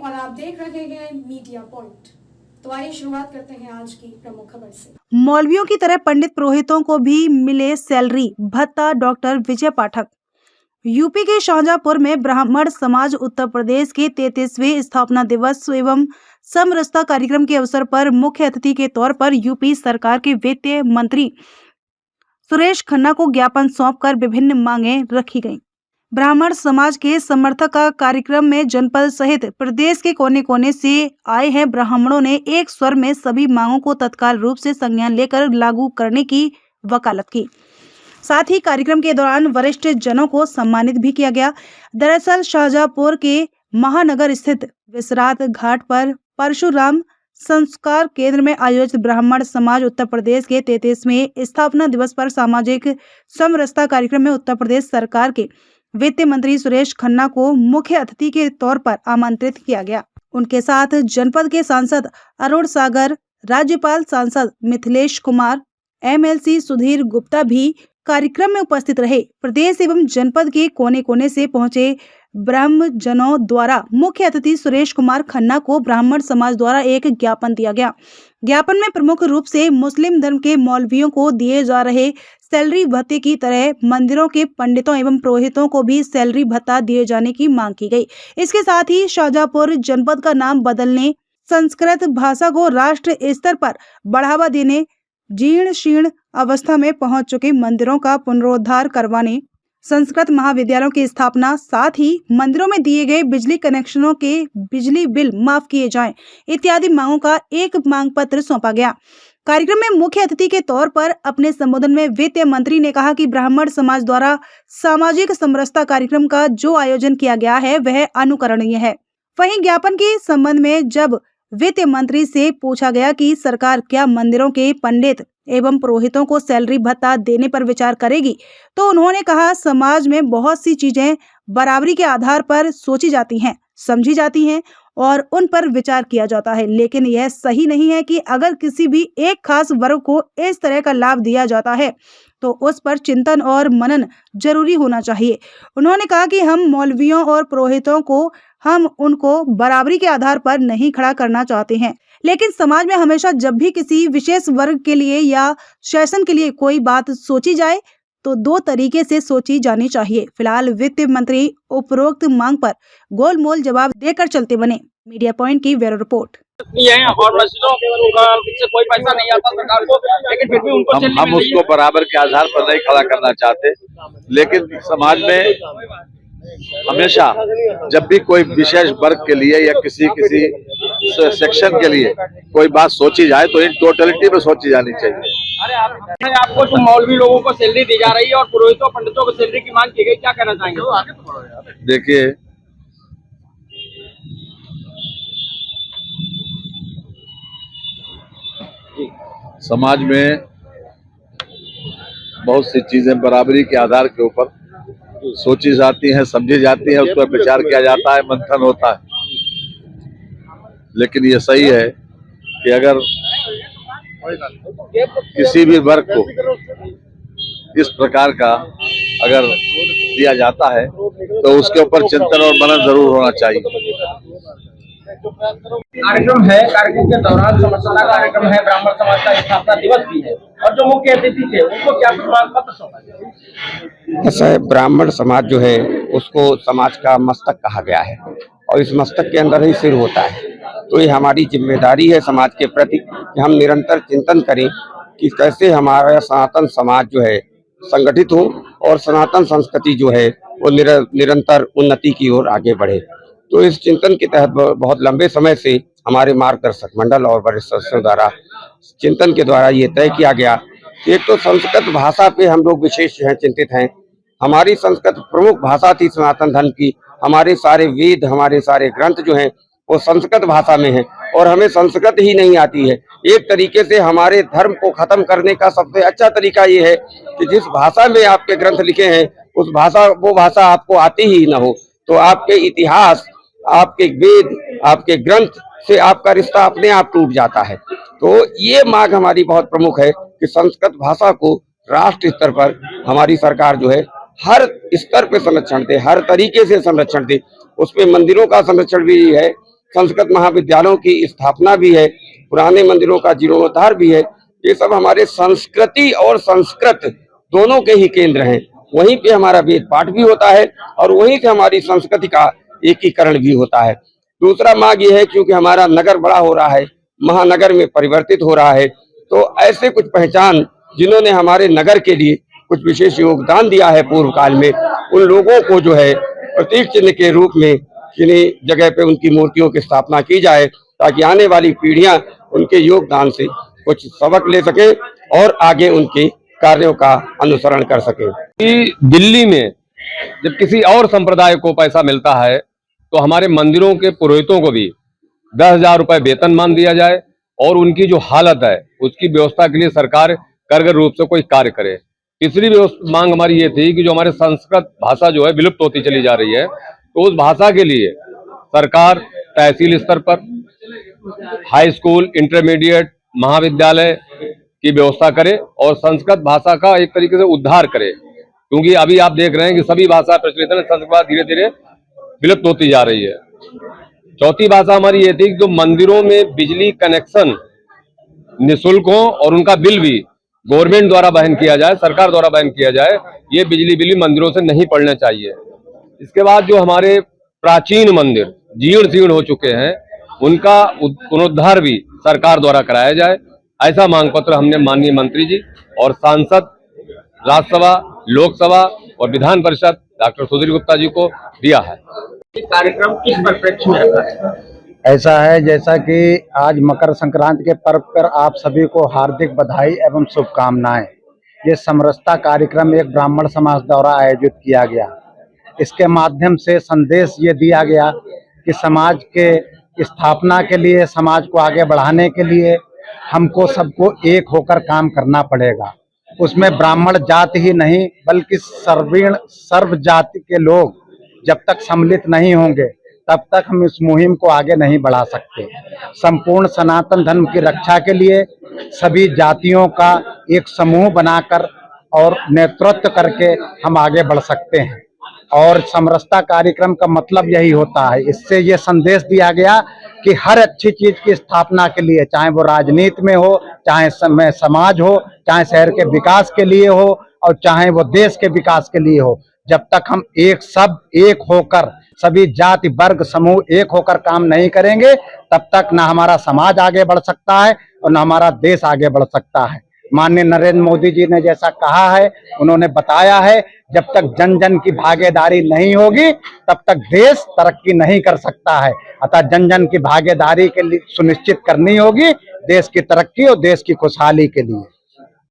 और आप देख रहे हैं मीडिया पॉइंट। तो आइए शुरुआत करते हैं आज की प्रमुख खबर से। मौलवियों की तरह पंडित पुरोहितों को भी मिले सैलरी भत्ता। डॉक्टर विजय पाठक। यूपी के शाहजहांपुर में ब्राह्मण समाज उत्तर प्रदेश के 33वें स्थापना दिवस एवं समरसता कार्यक्रम के अवसर पर मुख्य अतिथि के तौर पर यूपी सरकार के वित्त मंत्री सुरेश खन्ना को ज्ञापन सौंपकर विभिन्न मांगे रखी गईं। ब्राह्मण समाज के समर्थक का कार्यक्रम में जनपद सहित प्रदेश के कोने कोने से आए हैं ब्राह्मणों ने एक स्वर में सभी मांगों को तत्काल रूप से संज्ञान लेकर लागू करने की वकालत की। साथ ही कार्यक्रम के दौरान वरिष्ठ जनों को सम्मानित भी किया गया। दरअसल शाहजहांपुर के महानगर स्थित विश्रात घाट पर परशुराम संस्कार केंद्र में आयोजित ब्राह्मण समाज उत्तर प्रदेश के 33वें स्थापना दिवस पर सामाजिक समरसता कार्यक्रम में उत्तर प्रदेश सरकार के वित्त मंत्री सुरेश खन्ना को मुख्य अतिथि के तौर पर आमंत्रित किया गया। उनके साथ जनपद के सांसद अरुण सागर, राज्यपाल सांसद मिथिलेश कुमार, एमएलसी सुधीर गुप्ता भी कार्यक्रम में उपस्थित रहे। प्रदेश एवं जनपद के कोने कोने से पहुंचे ब्राह्मणजनों द्वारा मुख्य अतिथि सुरेश कुमार खन्ना को ब्राह्मण समाज द्वारा एक ज्ञापन दिया गया। ज्ञापन में प्रमुख रूप से मुस्लिम धर्म के मौलवियों को दिए जा रहे सैलरी भत्ते की तरह मंदिरों के पंडितों एवं पुरोहितों को भी सैलरी भत्ता दिए जाने की मांग की गई। इसके साथ ही शाहजहांपुर जनपद का नाम बदलने, संस्कृत भाषा को राष्ट्र स्तर पर बढ़ावा देने, जीर्ण शीर्ण अवस्था में पहुंच चुके मंदिरों का पुनरुद्धार करवाने, संस्कृत महाविद्यालयों की स्थापना, साथ ही मंदिरों में दिए गए बिजली कनेक्शनों के बिजली बिल माफ किए जाएं, इत्यादि मांगों का एक मांग पत्र सौंपा गया। कार्यक्रम में मुख्य अतिथि के तौर पर अपने संबोधन में वित्त मंत्री ने कहा कि ब्राह्मण समाज द्वारा सामाजिक समरसता कार्यक्रम का जो आयोजन किया गया है वह अनुकरणीय है। वहीं ज्ञापन के संबंध में जब वित्त मंत्री से पूछा गया कि सरकार क्या मंदिरों के पंडित एवं पुरोहितों को सैलरी भत्ता देने पर विचार करेगी, तो उन्होंने कहा समाज में बहुत सी चीजें बराबरी के आधार पर सोची जाती हैं, समझी जाती हैं और उन पर विचार किया जाता है, लेकिन यह सही नहीं है कि अगर किसी भी एक खास वर्ग को इस तरह का लाभ दिया जाता है तो उस पर चिंतन और मनन जरूरी होना चाहिए। उन्होंने कहा कि हम मौलवियों और पुरोहितों को हम उनको बराबरी के आधार पर नहीं खड़ा करना चाहते हैं, लेकिन समाज में हमेशा जब भी किसी विशेष वर्ग के लिए या शासन के लिए कोई बात सोची जाए तो दो तरीके से सोची जानी चाहिए। फिलहाल वित्त मंत्री उपरोक्त मांग पर गोलमोल जवाब देकर चलते बने। मीडिया पॉइंट की ब्यूरो रिपोर्ट। और मस्जिदों से कोई पैसा नहीं आता सरकार को, लेकिन फिर भी उनको हम उसको बराबर के आधार पर नहीं खड़ा करना चाहते, लेकिन समाज में हमेशा जब भी कोई विशेष वर्ग के लिए या किसी सेक्शन के लिए कोई बात सोची जाए तो इन टोटलिटी में सोची जानी चाहिए। आपको जो मौलवी लोगों को सैलरी दी जा रही है और पुरोहितों पंडितों को सैलरी की मांग की गई, क्या कहना चाहेंगे? देखिए, समाज में बहुत सी चीजें बराबरी के आधार के ऊपर सोची जाती हैं, समझी जाती हैं, उस पर विचार किया जाता है, मंथन होता है। लेकिन ये सही है कि अगर किसी भी वर्ग को इस प्रकार का अगर दिया जाता है तो उसके ऊपर चिंतन और मनन जरूर होना चाहिए। कार्यक्रम है, कार्यक्रम के दौरान समरसता कार्यक्रम है, ब्राह्मण समाज का स्थापना दिवस भी है और जो मुख्य अतिथि थे उनको क्या मांग पत्र सौंपा गया? ऐसा है, ब्राह्मण समाज जो है उसको समाज का मस्तक कहा गया है और इस मस्तक के अंदर ही सिर होता है। तो ये हमारी जिम्मेदारी है समाज के प्रति कि हम निरंतर चिंतन करें कि कैसे हमारा सनातन समाज जो है संगठित हो और सनातन संस्कृति जो है वो निरंतर उन्नति की ओर आगे बढ़े। तो इस चिंतन के तहत बहुत लंबे समय से हमारे मार्गदर्शक मंडल और वरिष्ठ सदस्यों द्वारा चिंतन के द्वारा ये तय किया गया कि एक तो संस्कृत भाषा पे हम लोग विशेष चिंतित हैं। हमारी संस्कृत प्रमुख भाषा थी सनातन धर्म की। हमारे सारे वेद, हमारे सारे ग्रंथ जो हैं वो संस्कृत भाषा में है और हमें संस्कृत ही नहीं आती है। एक तरीके से हमारे धर्म को खत्म करने का सबसे अच्छा तरीका ये है कि जिस भाषा में आपके ग्रंथ लिखे हैं वो भाषा आपको आती ही न हो, तो आपके इतिहास, आपके वेद, आपके ग्रंथ से आपका रिश्ता अपने आप टूट जाता है। तो ये मांग हमारी बहुत प्रमुख है कि संस्कृत भाषा को राष्ट्र स्तर पर हमारी सरकार जो है हर स्तर पे संरक्षण दे, हर तरीके से संरक्षण दे। उसमें मंदिरों का संरक्षण भी है, संस्कृत महाविद्यालयों की स्थापना भी है, पुराने मंदिरों का जीर्णोद्धार भी है। ये सब हमारे संस्कृति और संस्कृत दोनों के ही केंद्र हैं। वहीं पे हमारा वेद पाठ भी होता है और वहीं से हमारी संस्कृति का एकीकरण भी होता है। दूसरा मार्ग ये है, क्योंकि हमारा नगर बड़ा हो रहा है, महानगर में परिवर्तित हो रहा है, तो ऐसे कुछ पहचान जिन्होंने हमारे नगर के लिए कुछ विशेष योगदान दिया है पूर्व काल में, उन लोगों को जो है प्रतीक चिन्ह के रूप में किन्हीं जगह पे उनकी मूर्तियों की स्थापना की जाए, ताकि आने वाली पीढ़ियां उनके योगदान से कुछ सबक ले सके और आगे उनके कार्यों का अनुसरण कर सके। कि दिल्ली में जब किसी और संप्रदाय को पैसा मिलता है तो हमारे मंदिरों के पुरोहितों को भी 10,000 रुपए वेतन मान दिया जाए और उनकी जो हालत है उसकी व्यवस्था के लिए सरकार कारगर रूप से कोई कार्य करे। तीसरी मांग हमारी ये थी कि जो हमारे संस्कृत भाषा जो है विलुप्त होती चली जा रही है, तो उस भाषा के लिए सरकार तहसील स्तर पर हाई स्कूल, इंटरमीडिएट, महाविद्यालय की व्यवस्था करे और संस्कृत भाषा का एक तरीके से उद्धार करे, क्योंकि अभी आप देख रहे हैं कि सभी भाषा प्रचलित है, संस्कृत धीरे धीरे विलुप्त होती जा रही है। चौथी भाषा हमारी ये थी कि जो मंदिरों में बिजली कनेक्शन निःशुल्क हो और उनका बिल भी गवर्नमेंट द्वारा वहन किया जाए, सरकार द्वारा वहन किया जाए, ये बिजली बिल मंदिरों से नहीं पड़ना चाहिए। इसके बाद जो हमारे प्राचीन मंदिर जीर्ण शीर्ण हो चुके हैं उनका पुनरुद्धार भी सरकार द्वारा कराया जाए, ऐसा मांग पत्र हमने माननीय मंत्री जी और सांसद, राज्यसभा, लोकसभा और विधान परिषद डॉक्टर सुधीर गुप्ता जी को दिया है। कार्यक्रम किस परिप्रेक्ष्य में रखा है? ऐसा है जैसा कि आज मकर संक्रांति के पर्व पर आप सभी को हार्दिक बधाई एवं शुभकामनाएं। ये समरसता कार्यक्रम एक ब्राह्मण समाज द्वारा आयोजित किया गया। इसके माध्यम से संदेश ये दिया गया कि समाज के स्थापना के लिए, समाज को आगे बढ़ाने के लिए हमको सबको एक होकर काम करना पड़ेगा। उसमें ब्राह्मण जाति ही नहीं बल्कि सर्व जाति के लोग जब तक सम्मिलित नहीं होंगे तब तक हम इस मुहिम को आगे नहीं बढ़ा सकते। संपूर्ण सनातन धर्म की रक्षा के लिए सभी जातियों का एक समूह बनाकर और नेतृत्व करके हम आगे बढ़ सकते हैं। और समरसता कार्यक्रम का मतलब यही होता है। इससे ये संदेश दिया गया कि हर अच्छी चीज की स्थापना के लिए, चाहे वो राजनीति में हो, चाहे समाज हो, चाहे शहर के विकास के लिए हो और चाहे वो देश के विकास के लिए हो, जब तक हम एक होकर सभी जाति वर्ग समूह एक होकर काम नहीं करेंगे तब तक ना हमारा समाज आगे बढ़ सकता है और ना हमारा देश आगे बढ़ सकता है। माननीय नरेंद्र मोदी जी ने जैसा कहा है, उन्होंने बताया है, जब तक जन जन की भागीदारी नहीं होगी तब तक देश तरक्की नहीं कर सकता है। अतः जन जन की भागीदारी के लिए सुनिश्चित करनी होगी देश की तरक्की और देश की खुशहाली के लिए।